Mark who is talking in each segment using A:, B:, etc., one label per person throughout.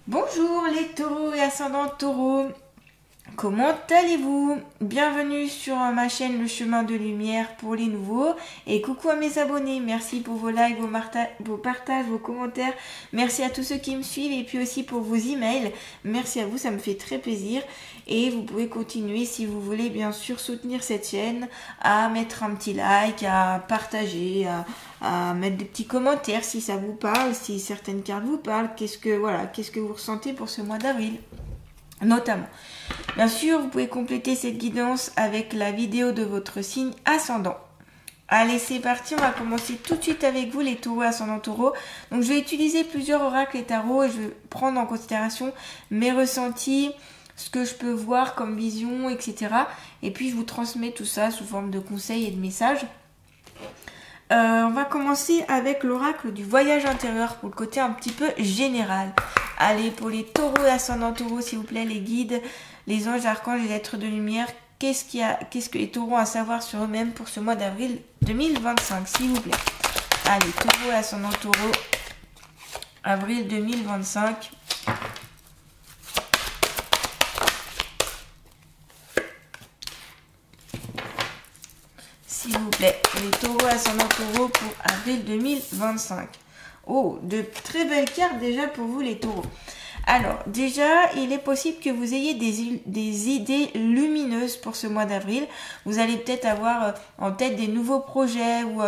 A: Bonjour les taureaux et ascendants taureaux, comment allez-vous? Bienvenue sur ma chaîne Le Chemin de Lumière pour les nouveaux et coucou à mes abonnés, merci pour vos likes, vos partages, vos commentaires, merci à tous ceux qui me suivent et puis aussi pour vos emails, merci à vous, ça me fait très plaisir et vous pouvez continuer si vous voulez bien sûr soutenir cette chaîne à mettre un petit like, à partager, à mettre des petits commentaires si ça vous parle, si certaines cartes vous parlent, qu'est-ce que vous ressentez pour ce mois d'avril notamment. Bien sûr, vous pouvez compléter cette guidance avec la vidéo de votre signe ascendant. Allez, c'est parti, on va commencer tout de suite avec vous les taureaux ascendant taureau. Donc je vais utiliser plusieurs oracles et tarots et je vais prendre en considération mes ressentis, ce que je peux voir comme vision, etc. Et puis je vous transmets tout ça sous forme de conseils et de messages. On va commencer avec l'oracle du voyage intérieur pour le côté un petit peu général. Allez, pour les taureaux et ascendants taureaux, s'il vous plaît, les guides, les anges, archanges, les êtres de lumière, qu'est-ce que les taureaux ont à savoir sur eux-mêmes pour ce mois d'avril 2025, s'il vous plaît. Allez, taureaux et ascendants taureaux, avril 2025. S'il vous plaît, les taureaux ascendant taureaux pour avril 2025. Oh, de très belles cartes déjà pour vous les taureaux. Alors, déjà, il est possible que vous ayez des idées lumineuses pour ce mois d'avril. Vous allez peut-être avoir en tête des nouveaux projets ou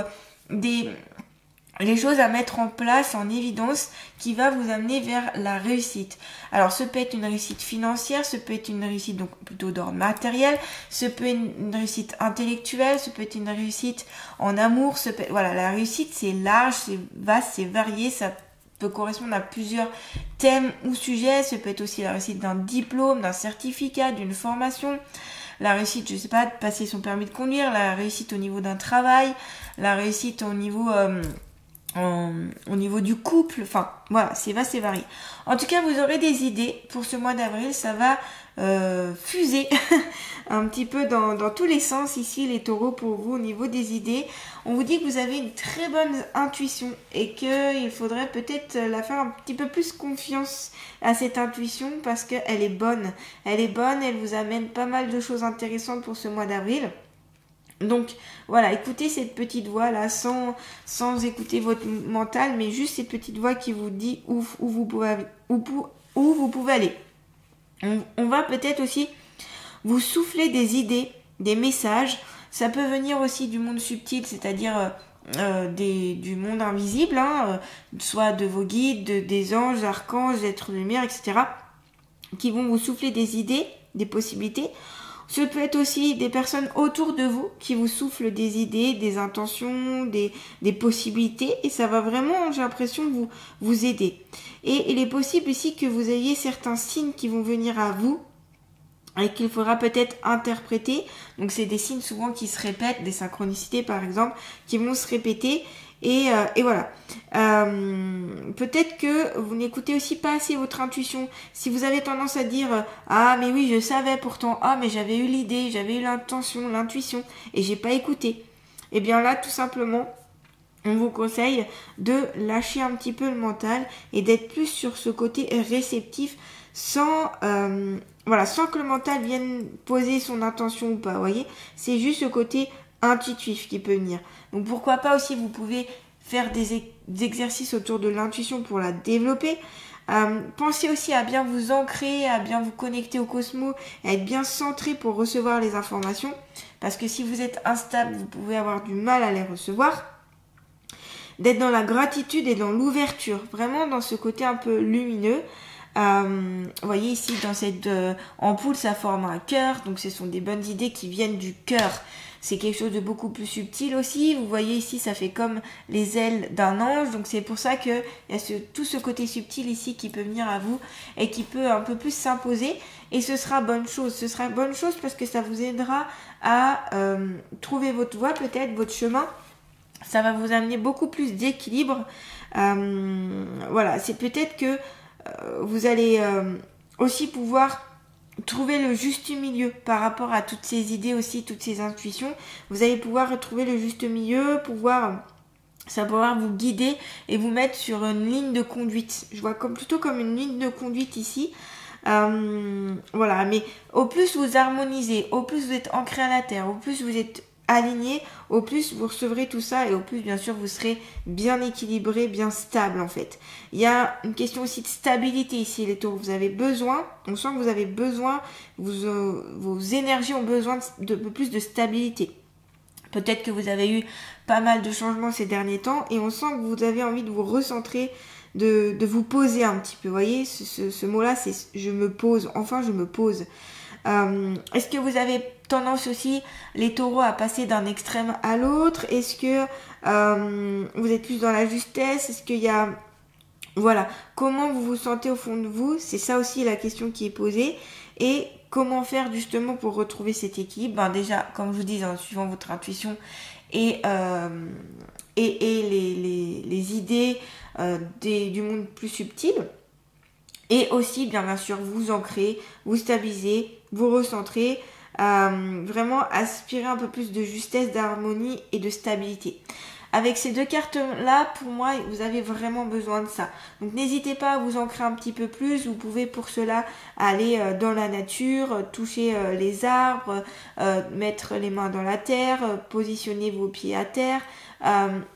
A: les choses à mettre en place en évidence qui va vous amener vers la réussite. Alors, ce peut être une réussite financière, ce peut être une réussite donc plutôt d'ordre matériel, ce peut être une réussite intellectuelle, ce peut être une réussite en amour. Voilà, la réussite, c'est large, c'est vaste, c'est varié, ça peut correspondre à plusieurs thèmes ou sujets. Ce peut être aussi la réussite d'un diplôme, d'un certificat, d'une formation. La réussite, je sais pas, de passer son permis de conduire, la réussite au niveau d'un travail, la réussite au niveau... au niveau du couple, enfin voilà, c'est vaste et varié. En tout cas, vous aurez des idées pour ce mois d'avril, ça va fuser un petit peu dans tous les sens ici les taureaux pour vous au niveau des idées. On vous dit que vous avez une très bonne intuition et qu'il faudrait peut-être la faire un petit peu plus confiance à cette intuition parce qu'elle est bonne. Elle est bonne, elle vous amène pas mal de choses intéressantes pour ce mois d'avril. Donc voilà, écoutez cette petite voix là sans écouter votre mental, mais juste cette petite voix qui vous dit où vous pouvez aller. On va peut-être aussi vous souffler des idées, des messages. Ça peut venir aussi du monde subtil, c'est-à-dire du monde invisible, soit de vos guides, des anges, archanges, êtres de lumière, etc. qui vont vous souffler des idées, des possibilités. Ce peut être aussi des personnes autour de vous qui vous soufflent des idées, des intentions, des possibilités et ça va vraiment, j'ai l'impression, vous aider. Et il est possible ici que vous ayez certains signes qui vont venir à vous et qu'il faudra peut-être interpréter. Donc c'est des signes souvent qui se répètent, des synchronicités par exemple, qui vont se répéter. Et voilà. Peut-être que vous n'écoutez aussi pas assez votre intuition. Si vous avez tendance à dire ah mais oui je savais pourtant, ah mais j'avais eu l'idée, j'avais eu l'intention, l'intuition et j'ai pas écouté. Et bien là tout simplement on vous conseille de lâcher un petit peu le mental et d'être plus sur ce côté réceptif sans que le mental vienne poser son intention ou pas. Vous voyez, c'est juste ce côté intuitif qui peut venir. Donc pourquoi pas aussi vous pouvez faire des exercices autour de l'intuition pour la développer. Pensez aussi à bien vous ancrer, à bien vous connecter au cosmos, à être bien centré pour recevoir les informations. Parce que si vous êtes instable, vous pouvez avoir du mal à les recevoir. D'être dans la gratitude et dans l'ouverture, vraiment dans ce côté un peu lumineux. Vous voyez ici dans cette ampoule ça forme un cœur, donc ce sont des bonnes idées qui viennent du cœur. C'est quelque chose de beaucoup plus subtil aussi. Vous voyez ici ça fait comme les ailes d'un ange, donc c'est pour ça que il y a tout ce côté subtil ici qui peut venir à vous et qui peut un peu plus s'imposer et ce sera bonne chose. Ce sera bonne chose parce que ça vous aidera à trouver votre voie, peut-être votre chemin. Ça va vous amener beaucoup plus d'équilibre. Voilà, c'est peut-être que vous allez aussi pouvoir trouver le juste milieu par rapport à toutes ces idées aussi, toutes ces intuitions. Vous allez pouvoir retrouver le juste milieu, pouvoir ça va pouvoir vous guider et vous mettre sur une ligne de conduite. Je vois plutôt comme une ligne de conduite ici. Voilà, mais au plus vous harmonisez, au plus vous êtes ancré à la terre, au plus vous êtes aligné, au plus vous recevrez tout ça et au plus bien sûr vous serez bien équilibré, bien stable en fait. Il y a une question aussi de stabilité ici les taureaux, vous avez besoin, on sent que vous avez besoin, vos énergies ont besoin de plus de stabilité. Peut-être que vous avez eu pas mal de changements ces derniers temps et on sent que vous avez envie de vous recentrer, de vous poser un petit peu. Vous voyez, ce mot-là, c'est « je me pose », enfin je me pose. Est-ce que vous avez tendance aussi, les taureaux, à passer d'un extrême à l'autre? Est-ce que vous êtes plus dans la justesse? Est-ce qu'il y a... Voilà, comment vous vous sentez au fond de vous? C'est ça aussi la question qui est posée. Et comment faire justement pour retrouver cet équilibre? Ben déjà, comme je vous dis, en suivant votre intuition et les idées du monde plus subtil. Et aussi, bien sûr, vous ancrer, vous stabiliser, vous recentrer, vraiment aspirer un peu plus de justesse, d'harmonie et de stabilité. Avec ces deux cartes-là, pour moi, vous avez vraiment besoin de ça. Donc n'hésitez pas à vous ancrer un petit peu plus. Vous pouvez pour cela aller dans la nature, toucher les arbres, mettre les mains dans la terre, positionner vos pieds à terre.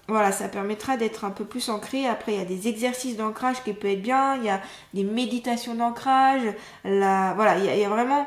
A: Voilà, ça permettra d'être un peu plus ancré. Après, il y a des exercices d'ancrage qui peuvent être bien. Il y a des méditations d'ancrage. Voilà, il y a vraiment...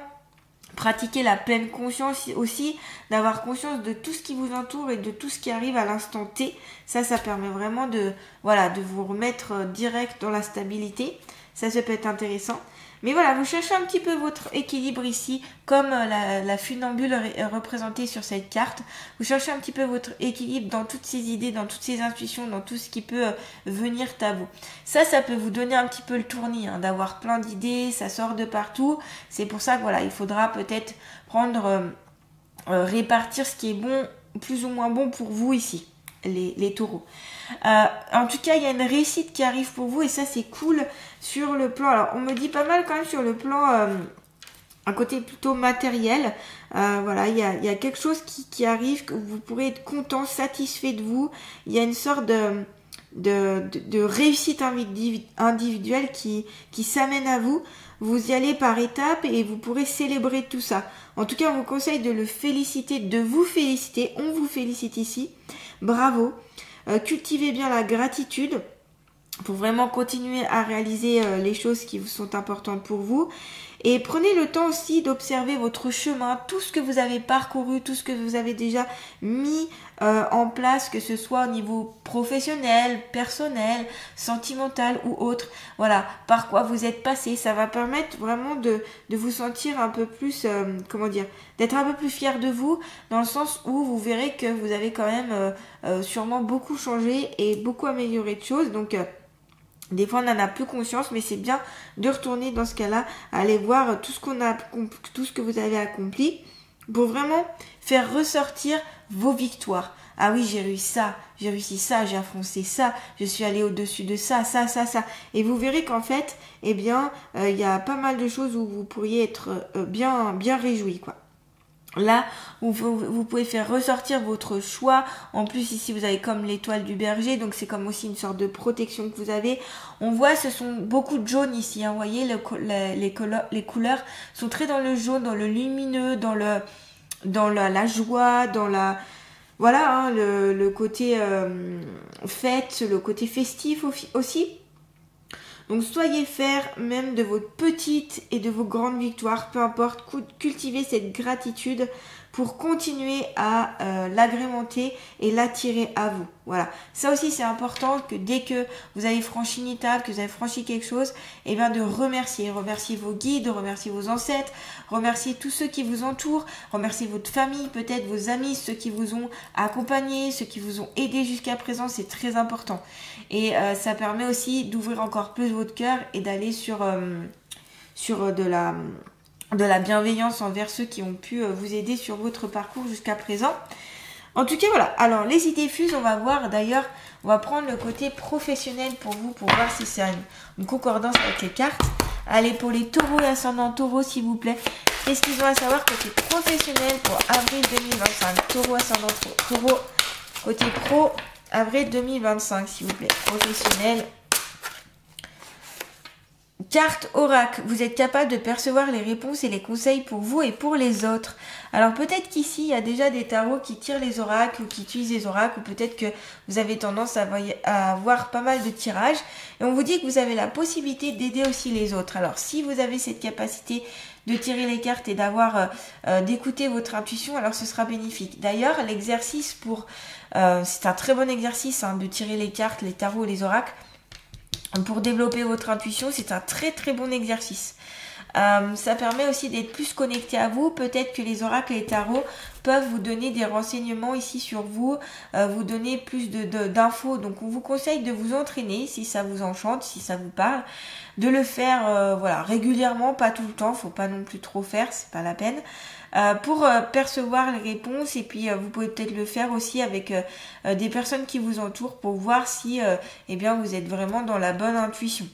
A: Pratiquer la pleine conscience aussi, d'avoir conscience de tout ce qui vous entoure et de tout ce qui arrive à l'instant T. Ça permet vraiment de vous remettre direct dans la stabilité. Ça peut être intéressant. Mais voilà, vous cherchez un petit peu votre équilibre ici, comme la funambule est représentée sur cette carte. Vous cherchez un petit peu votre équilibre dans toutes ces idées, dans toutes ces intuitions, dans tout ce qui peut venir à vous. Ça peut vous donner un petit peu le tournis, hein, d'avoir plein d'idées, ça sort de partout. C'est pour ça que voilà, il faudra peut-être répartir ce qui est bon, plus ou moins bon pour vous ici. Les taureaux. En tout cas, il y a une réussite qui arrive pour vous et ça c'est cool sur le plan. Alors, on me dit pas mal quand même sur le plan un côté plutôt matériel. Voilà, il y a quelque chose qui arrive, que vous pourrez être content, satisfait de vous. Il y a une sorte de réussite individuelle qui s'amène à vous. Vous y allez par étapes et vous pourrez célébrer tout ça. En tout cas, on vous conseille de le féliciter, de vous féliciter. On vous félicite ici. Bravo. Cultivez bien la gratitude pour vraiment continuer à réaliser les choses qui vous sont importantes pour vous. Et prenez le temps aussi d'observer votre chemin, tout ce que vous avez parcouru, tout ce que vous avez déjà mis en place, que ce soit au niveau professionnel, personnel, sentimental ou autre. Voilà, par quoi vous êtes passé. Ça va permettre vraiment de vous sentir un peu plus, d'être un peu plus fier de vous, dans le sens où vous verrez que vous avez quand même sûrement beaucoup changé et beaucoup amélioré de choses. Donc, des fois, on n'en a plus conscience, mais c'est bien de retourner dans ce cas-là, aller voir tout ce que vous avez accompli pour vraiment faire ressortir vos victoires. Ah oui, j'ai réussi ça, j'ai affroncé ça, je suis allée au-dessus de ça. Et vous verrez qu'en fait, il y a pas mal de choses où vous pourriez être bien réjoui, quoi. Là, vous pouvez faire ressortir votre choix. En plus, ici, vous avez comme l'étoile du berger. Donc, c'est comme aussi une sorte de protection que vous avez. On voit, ce sont beaucoup de jaune ici. Hein. Vous voyez, les couleurs sont très dans le jaune, dans le lumineux, dans la joie, dans la... Voilà, hein, le côté fête, le côté festif aussi. Donc soyez fiers même de vos petites et de vos grandes victoires, peu importe, cultivez cette gratitude pour continuer à l'agrémenter et l'attirer à vous. Voilà, ça aussi c'est important que dès que vous avez franchi une étape, que vous avez franchi quelque chose, et bien de remercier vos guides, remercier vos ancêtres, remercier tous ceux qui vous entourent, remercier votre famille, peut-être vos amis, ceux qui vous ont accompagné, ceux qui vous ont aidé jusqu'à présent, c'est très important. Et ça permet aussi d'ouvrir encore plus votre cœur et d'aller sur de la bienveillance envers ceux qui ont pu vous aider sur votre parcours jusqu'à présent. En tout cas, voilà. Alors, les idées fusent, on va voir. D'ailleurs, on va prendre le côté professionnel pour vous, pour voir si c'est une concordance avec les cartes. Allez, pour les taureaux et ascendants taureaux, s'il vous plaît. Qu'est-ce qu'ils ont à savoir côté professionnel pour avril 2025? Taureau, ascendant taureau, côté pro, avril 2025, s'il vous plaît. Professionnel. Carte oracle, vous êtes capable de percevoir les réponses et les conseils pour vous et pour les autres. Alors peut-être qu'ici, il y a déjà des tarots qui tirent les oracles ou qui utilisent les oracles, ou peut-être que vous avez tendance à avoir pas mal de tirages. Et on vous dit que vous avez la possibilité d'aider aussi les autres. Alors si vous avez cette capacité de tirer les cartes et d'avoir d'écouter votre intuition, alors ce sera bénéfique. D'ailleurs, l'exercice c'est un très bon exercice de tirer les cartes, les tarots, les oracles. Pour développer votre intuition, c'est un très très bon exercice. Ça permet aussi d'être plus connecté à vous. Peut-être que les oracles et les tarots peuvent vous donner des renseignements ici sur vous, vous donner plus d'infos. Donc on vous conseille de vous entraîner si ça vous enchante, si ça vous parle, de le faire voilà, régulièrement, pas tout le temps, faut pas non plus trop faire, c'est pas la peine. Pour percevoir les réponses, et puis vous pouvez peut-être le faire aussi avec des personnes qui vous entourent pour voir si eh bien vous êtes vraiment dans la bonne intuition.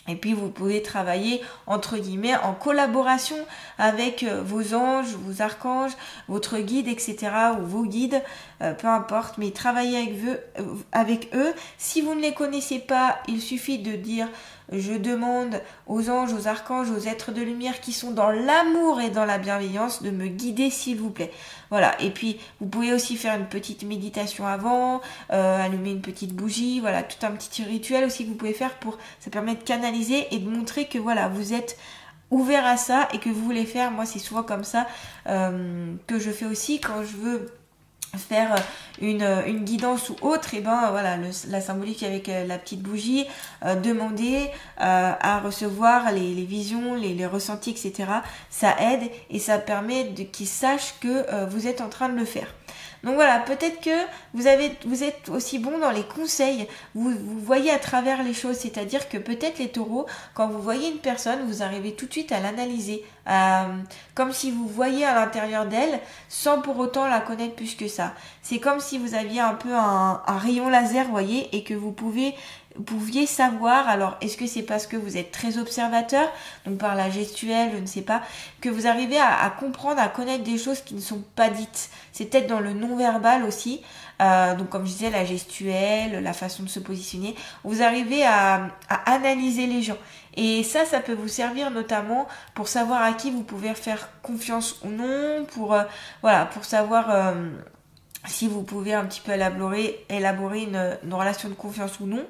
A: Et puis vous pouvez travailler entre guillemets en collaboration avec vos anges, vos archanges, votre guide, etc. ou vos guides, peu importe, mais travaillez avec eux. Si vous ne les connaissez pas, il suffit de dire je demande aux anges, aux archanges, aux êtres de lumière qui sont dans l'amour et dans la bienveillance de me guider s'il vous plaît. Voilà, et puis vous pouvez aussi faire une petite méditation avant, allumer une petite bougie, voilà, tout un petit rituel aussi que vous pouvez faire ça permet de canaliser et de montrer que voilà, vous êtes ouvert à ça et que vous voulez faire. Moi c'est souvent comme ça que je fais aussi quand je veux faire une guidance ou autre, et ben voilà, la symbolique avec la petite bougie, demander à recevoir les visions, les ressentis, etc. Ça aide et ça permet qu'ils sachent que vous êtes en train de le faire. Donc voilà, peut-être que vous êtes aussi bon dans les conseils, vous voyez à travers les choses, c'est-à-dire que peut-être les taureaux, quand vous voyez une personne, vous arrivez tout de suite à l'analyser, comme si vous voyiez à l'intérieur d'elle, sans pour autant la connaître plus que ça. C'est comme si vous aviez un peu un rayon laser, vous voyez, et que vous pouviez savoir, alors est-ce que c'est parce que vous êtes très observateur, donc par la gestuelle, je ne sais pas, que vous arrivez à comprendre, à connaître des choses qui ne sont pas dites. C'est peut-être dans le non-verbal aussi, donc comme je disais, la gestuelle, la façon de se positionner, vous arrivez à analyser les gens. Et ça peut vous servir notamment pour savoir à qui vous pouvez faire confiance ou non, pour savoir si vous pouvez un petit peu élaborer une relation de confiance ou non.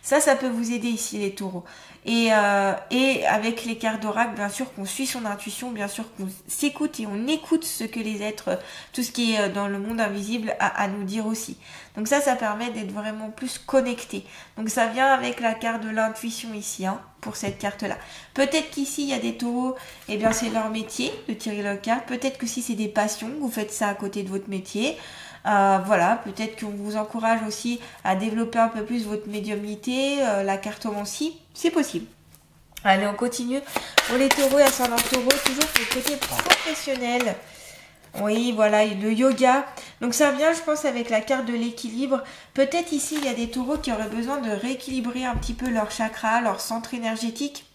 A: Ça peut vous aider ici les taureaux. Et avec les cartes d'oracle, bien sûr qu'on suit son intuition, bien sûr qu'on s'écoute et on écoute ce que les êtres, tout ce qui est dans le monde invisible a à nous dire aussi. Donc ça permet d'être vraiment plus connecté. Donc ça vient avec la carte de l'intuition ici, pour cette carte-là. Peut-être qu'ici, il y a des taureaux, eh bien c'est leur métier de tirer leur carte. Peut-être que si c'est des passions, vous faites ça à côté de votre métier. Voilà, peut-être qu'on vous encourage aussi à développer un peu plus votre médiumnité, la cartomancie, c'est possible. Allez, on continue. Pour les taureaux et ascendants taureaux, toujours pour le côté professionnel. Oui, voilà, le yoga. Donc ça vient, je pense, avec la carte de l'équilibre. Peut-être ici, il y a des taureaux qui auraient besoin de rééquilibrer un petit peu leur chakra, leur centre énergétique.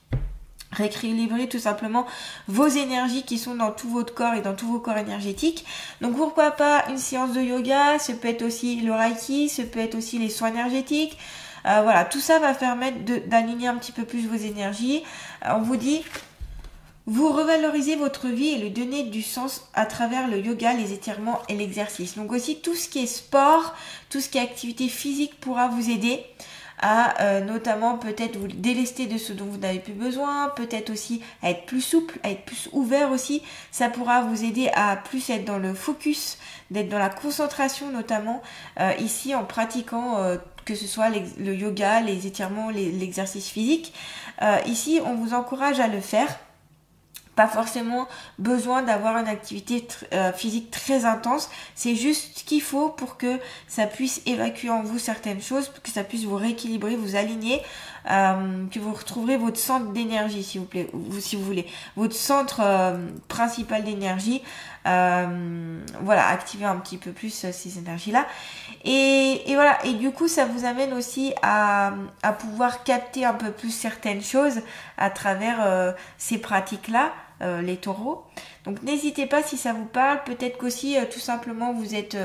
A: Rééquilibrer tout simplement vos énergies qui sont dans tout votre corps et dans tous vos corps énergétiques. Donc pourquoi pas une séance de yoga, ça peut être aussi le reiki, ça peut être aussi les soins énergétiques. Voilà, tout ça va permettre d'aligner un petit peu plus vos énergies. On vous dit, vous revalorisez votre vie et lui donnez du sens à travers le yoga, les étirements et l'exercice. Donc aussi tout ce qui est sport, tout ce qui est activité physique pourra vous aider à notamment peut-être vous délester de ce dont vous n'avez plus besoin, peut-être aussi à être plus souple, à être plus ouvert aussi. Ça pourra vous aider à plus être dans le focus, d'être dans la concentration notamment ici en pratiquant que ce soit le yoga, les étirements, l'exercice physique. Ici, on vous encourage à le faire. Pas forcément besoin d'avoir une activité physique très intense, c'est juste ce qu'il faut pour que ça puisse évacuer en vous certaines choses, pour que ça puisse vous rééquilibrer, vous aligner, que vous retrouverez votre centre d'énergie si vous voulez, votre centre principal d'énergie, voilà, activer un petit peu plus ces énergies-là. Et voilà, et du coup ça vous amène aussi à pouvoir capter un peu plus certaines choses à travers ces pratiques-là. les taureaux. Donc n'hésitez pas si ça vous parle. Peut-être qu'aussi tout simplement vous êtes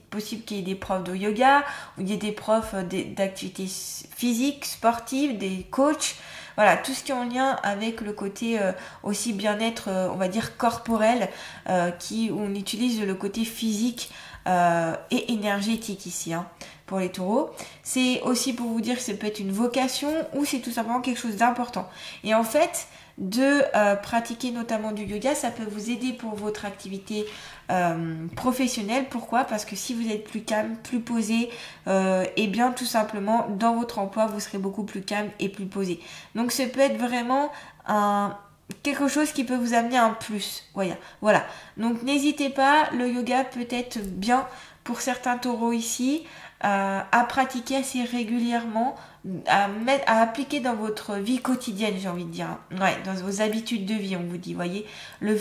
A: possible qu'il y ait des profs de yoga, ou il y ait des profs d'activités physiques, sportives, des coachs. Voilà, tout ce qui est en lien avec le côté aussi bien-être, on va dire corporel, où on utilise le côté physique et énergétique ici, hein, pour les taureaux. C'est aussi pour vous dire que ça peut être une vocation ou c'est tout simplement quelque chose d'important. Et en fait, de pratiquer notamment du yoga, ça peut vous aider pour votre activité professionnelle. Pourquoi? Parce que si vous êtes plus calme, plus posé, et bien tout simplement dans votre emploi, vous serez beaucoup plus calme et plus posé. Donc ça peut être vraiment quelque chose qui peut vous amener un plus. Voilà. Donc n'hésitez pas, le yoga peut être bien pour certains taureaux ici, à pratiquer assez régulièrement, à appliquer dans votre vie quotidienne, j'ai envie de dire. Ouais, dans vos habitudes de vie, on vous dit, voyez. Le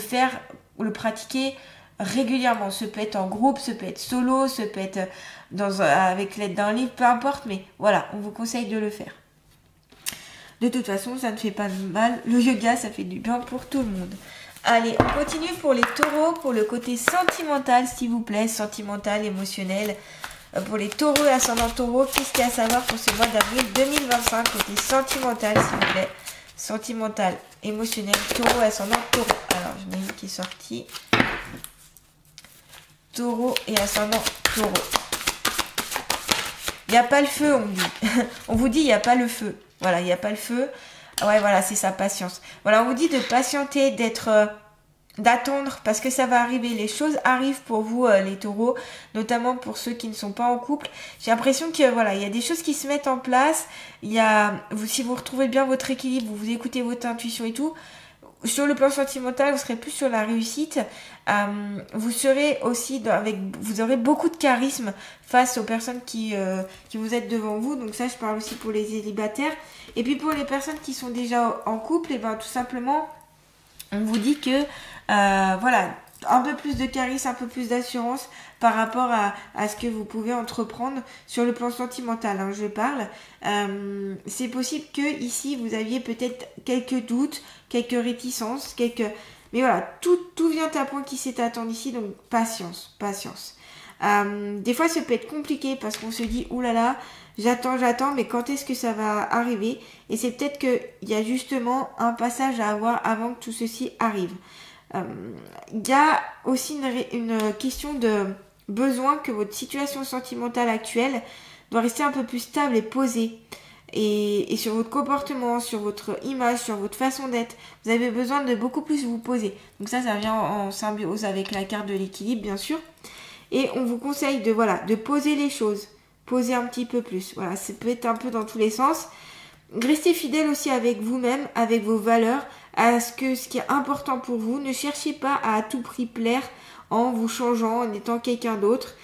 A: pratiquer régulièrement. Ça peut être en groupe, ça peut être solo, ça peut être avec l'aide d'un livre, peu importe, mais voilà, on vous conseille de le faire. De toute façon, ça ne fait pas de mal. Le yoga, ça fait du bien pour tout le monde. Allez, on continue pour les taureaux, pour le côté sentimental, s'il vous plaît, sentimental, émotionnel. Pour les taureaux et ascendant taureau, qu'est-ce qu'il y a à savoir pour ce mois d'avril 2025, côté sentimental, s'il vous plaît. Sentimental, émotionnel, taureau et ascendant taureau. Alors, je mets une qui est sortie. Taureau et ascendant taureau. Il n'y a pas le feu, on dit. On vous dit, il n'y a pas le feu. Voilà, il n'y a pas le feu. Ouais, voilà, c'est sa patience. Voilà, on vous dit de patienter, d'attendre, parce que ça va arriver. Les choses arrivent pour vous, les taureaux, notamment pour ceux qui ne sont pas en couple. J'ai l'impression que, voilà, il y a des choses qui se mettent en place. Si vous retrouvez bien votre équilibre, vous écoutez votre intuition et tout, sur le plan sentimental, vous serez plus sur la réussite. Vous serez aussi vous aurez beaucoup de charisme face aux personnes qui vous êtes devant vous. Donc ça, je parle aussi pour les célibataires. Et puis pour les personnes qui sont déjà en couple, et ben tout simplement, on vous dit que voilà, un peu plus de charisme, un peu plus d'assurance par rapport à ce que vous pouvez entreprendre sur le plan sentimental, hein, je parle. C'est possible que ici vous aviez peut-être quelques doutes, quelques réticences, mais voilà, tout vient à point qui s'est attendu ici, donc patience. Des fois ça peut être compliqué parce qu'on se dit oulala, j'attends, mais quand est-ce que ça va arriver? Et c'est peut-être qu'il y a justement un passage à avoir avant que tout ceci arrive. Il y a aussi une question de besoin que votre situation sentimentale actuelle doit rester un peu plus stable et posée. Et sur votre comportement, sur votre image, sur votre façon d'être, vous avez besoin de beaucoup plus vous poser. Donc ça vient en symbiose avec la carte de l'équilibre, bien sûr. Et on vous conseille de poser les choses, poser un petit peu plus. Voilà, ça peut être un peu dans tous les sens. Restez fidèle aussi avec vous-même, avec vos valeurs, à ce qui est important pour vous. Ne cherchez pas à tout prix plaire en vous changeant, en étant quelqu'un d'autre.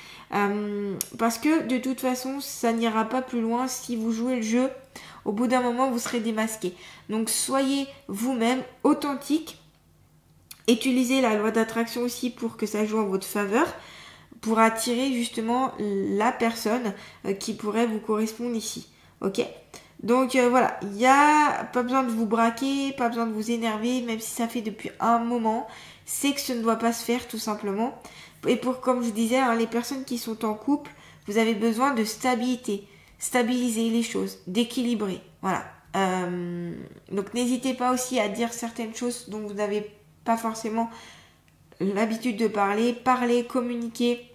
A: Parce que de toute façon, ça n'ira pas plus loin si vous jouez le jeu. Au bout d'un moment, vous serez démasqué. Donc soyez vous-même authentique. Utilisez la loi d'attraction aussi pour que ça joue en votre faveur, pour attirer justement la personne qui pourrait vous correspondre ici. Ok ? Donc voilà, il n'y a pas besoin de vous braquer, pas besoin de vous énerver, même si ça fait depuis un moment. C'est que ce ne doit pas se faire tout simplement. Et comme je disais, hein, les personnes qui sont en couple, vous avez besoin de stabilité, stabiliser les choses, d'équilibrer. Voilà. Donc n'hésitez pas aussi à dire certaines choses dont vous n'avez pas forcément l'habitude de parler, communiquer,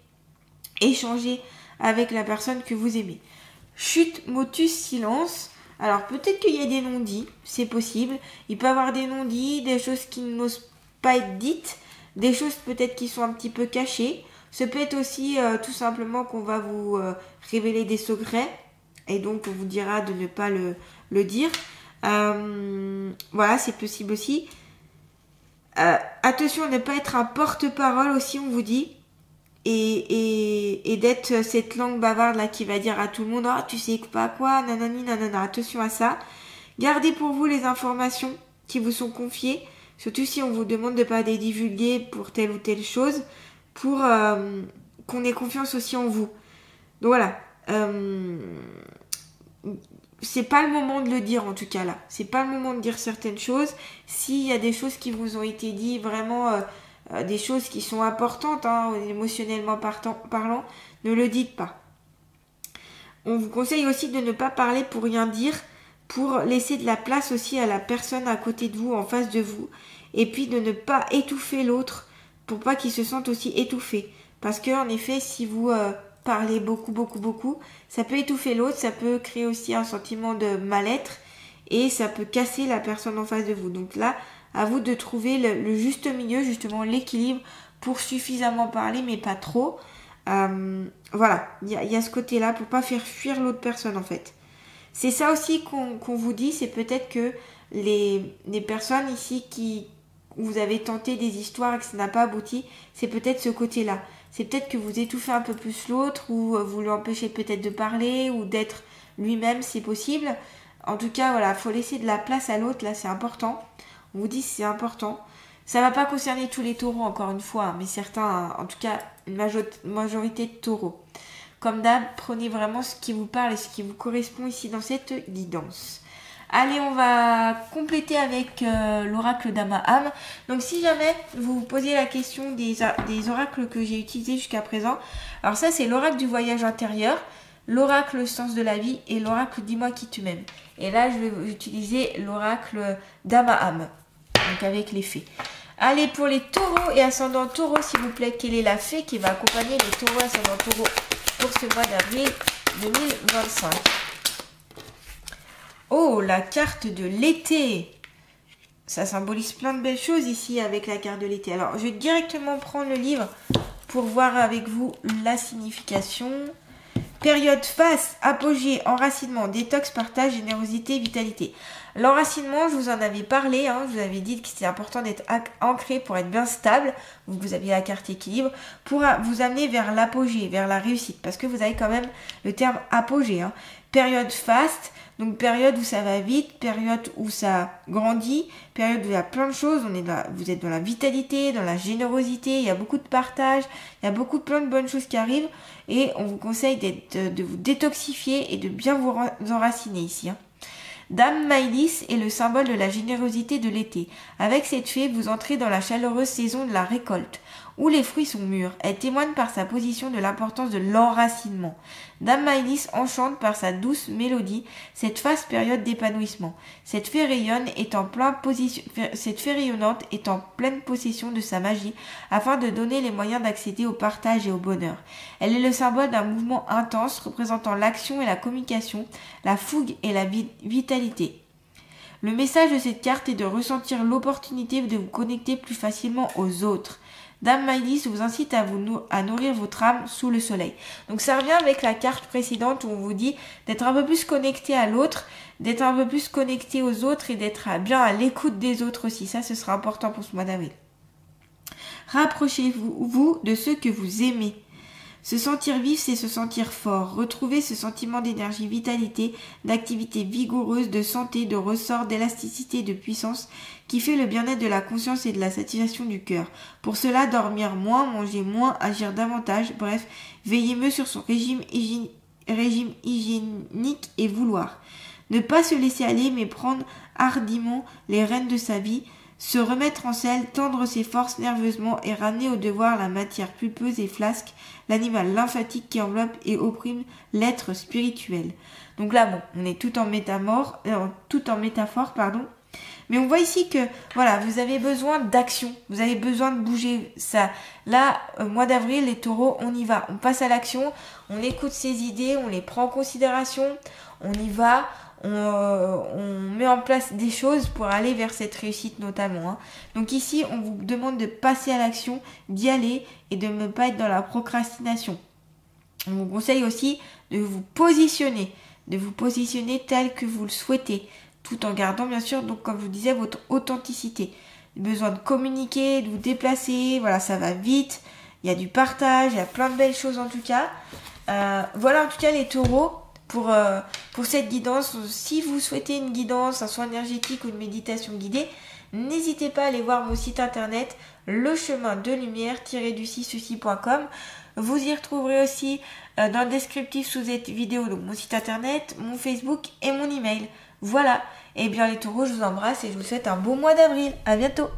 A: échanger avec la personne que vous aimez. Chute, motus, silence. Alors peut-être qu'il y a des non-dits, c'est possible. Il peut y avoir des non-dits, des choses qui n'osent pas être dites, des choses peut-être qui sont un petit peu cachées. Ça peut être aussi tout simplement qu'on va vous révéler des secrets et donc on vous dira de ne pas le dire. Voilà, c'est possible aussi. Attention à ne pas être un porte-parole aussi, on vous dit. Et d'être cette langue bavarde là qui va dire à tout le monde tu sais pas quoi, nanani nanana. Attention à ça. Gardez pour vous les informations qui vous sont confiées, surtout si on vous demande de pas les divulguer pour telle ou telle chose, pour qu'on ait confiance aussi en vous. Donc voilà, c'est pas le moment de le dire en tout cas là. C'est pas le moment de dire certaines choses. S'il y a des choses qui vous ont été dites, vraiment des choses qui sont importantes, hein, émotionnellement parlant, ne le dites pas. On vous conseille aussi de ne pas parler pour rien dire, pour laisser de la place aussi à la personne à côté de vous, en face de vous. Et puis de ne pas étouffer l'autre, pour pas qu'il se sente aussi étouffé. Parce que en effet, si vous parlez beaucoup, ça peut étouffer l'autre, ça peut créer aussi un sentiment de mal-être et ça peut casser la personne en face de vous. Donc là, à vous de trouver le juste milieu, justement l'équilibre pour suffisamment parler mais pas trop. Voilà, il y a ce côté-là pour pas faire fuir l'autre personne en fait. C'est ça aussi qu'on vous dit, c'est peut-être que les personnes ici qui vous avez tenté des histoires et que ça n'a pas abouti, c'est peut-être ce côté-là. C'est peut-être que vous étouffez un peu plus l'autre ou vous l'empêchez peut-être de parler ou d'être lui-même si possible. En tout cas, voilà, faut laisser de la place à l'autre, là c'est important. On vous dit c'est important. Ça va pas concerner tous les taureaux encore une fois, hein, mais certains, en tout cas une majorité de taureaux. Comme d'hab, prenez vraiment ce qui vous parle et ce qui vous correspond ici dans cette guidance. Allez, on va compléter avec l'oracle d'Amaham. Donc si jamais vous vous posez la question des oracles que j'ai utilisés jusqu'à présent, alors ça c'est l'oracle du voyage intérieur, l'oracle le sens de la vie et l'oracle dis-moi qui tu m'aimes. Et là je vais utiliser l'oracle d'Amaham, donc avec les fées. Allez, pour les taureaux et ascendants taureaux, s'il vous plaît, quelle est la fée qui va accompagner les taureaux ascendants taureaux pour ce mois d'avril 2025? Oh, la carte de l'été. Ça symbolise plein de belles choses ici avec la carte de l'été. Alors, je vais directement prendre le livre pour voir avec vous la signification. Période face, apogée, enracinement, détox, partage, générosité, vitalité. L'enracinement, je vous en avais parlé, hein, je vous avais dit que c'était important d'être ancré pour être bien stable. Vous aviez la carte équilibre pour vous amener vers l'apogée, vers la réussite. Parce que vous avez quand même le terme apogée. Hein. Période faste, donc période où ça va vite, période où ça grandit, période où il y a plein de choses. Vous êtes dans la vitalité, dans la générosité, il y a beaucoup de partage, il y a plein de bonnes choses qui arrivent. Et on vous conseille de vous détoxifier et de bien vous enraciner ici. Hein. Dame Maïlis est le symbole de la générosité de l'été. Avec cette fée, vous entrez dans la chaleureuse saison de la récolte, où les fruits sont mûrs. Elle témoigne par sa position de l'importance de l'enracinement. Dame Maïlis enchante par sa douce mélodie cette faste période d'épanouissement. Cette fée rayonnante est en pleine possession de sa magie afin de donner les moyens d'accéder au partage et au bonheur. Elle est le symbole d'un mouvement intense représentant l'action et la communication, la fougue et la vitalité. Le message de cette carte est de ressentir l'opportunité de vous connecter plus facilement aux autres. Dame Maïlis vous incite à nourrir votre âme sous le soleil. Donc ça revient avec la carte précédente où on vous dit d'être un peu plus connecté à l'autre, d'être un peu plus connecté aux autres et d'être bien à l'écoute des autres aussi. Ça, ce sera important pour ce mois d'avril. Rapprochez-vous de ceux que vous aimez. Se sentir vif, c'est se sentir fort. Retrouver ce sentiment d'énergie, vitalité, d'activité vigoureuse, de santé, de ressort, d'élasticité, de puissance qui fait le bien-être de la conscience et de la satisfaction du cœur. Pour cela, dormir moins, manger moins, agir davantage, bref, veiller mieux sur son régime hygiénique et vouloir. Ne pas se laisser aller mais prendre hardiment les rênes de sa vie, se remettre en selle, tendre ses forces nerveusement et ramener au devoir la matière pulpeuse et flasque, l'animal lymphatique qui enveloppe et opprime l'être spirituel. Donc là, bon, on est tout en métaphore, mais on voit ici que, voilà, vous avez besoin d'action, vous avez besoin de bouger ça. Là, mois d'avril, les taureaux, on y va, on passe à l'action, on écoute ses idées, on les prend en considération, on y va, on met en place des choses pour aller vers cette réussite notamment. Hein. Donc ici, on vous demande de passer à l'action, d'y aller et de ne pas être dans la procrastination. On vous conseille aussi de vous positionner tel que vous le souhaitez, tout en gardant bien sûr, donc comme je vous disais, votre authenticité. Besoin de communiquer, de vous déplacer, voilà, ça va vite, il y a du partage, il y a plein de belles choses en tout cas. Voilà en tout cas les taureaux. Pour cette guidance, si vous souhaitez une guidance, un soin énergétique ou une méditation guidée, N'hésitez pas à aller voir mon site internet lechemin-de-lumière-du-6souci.com. Vous y retrouverez aussi dans le descriptif sous cette vidéo donc mon site internet, mon Facebook et mon email. Voilà. Et bien les taureaux, je vous embrasse et je vous souhaite un beau mois d'avril. À bientôt.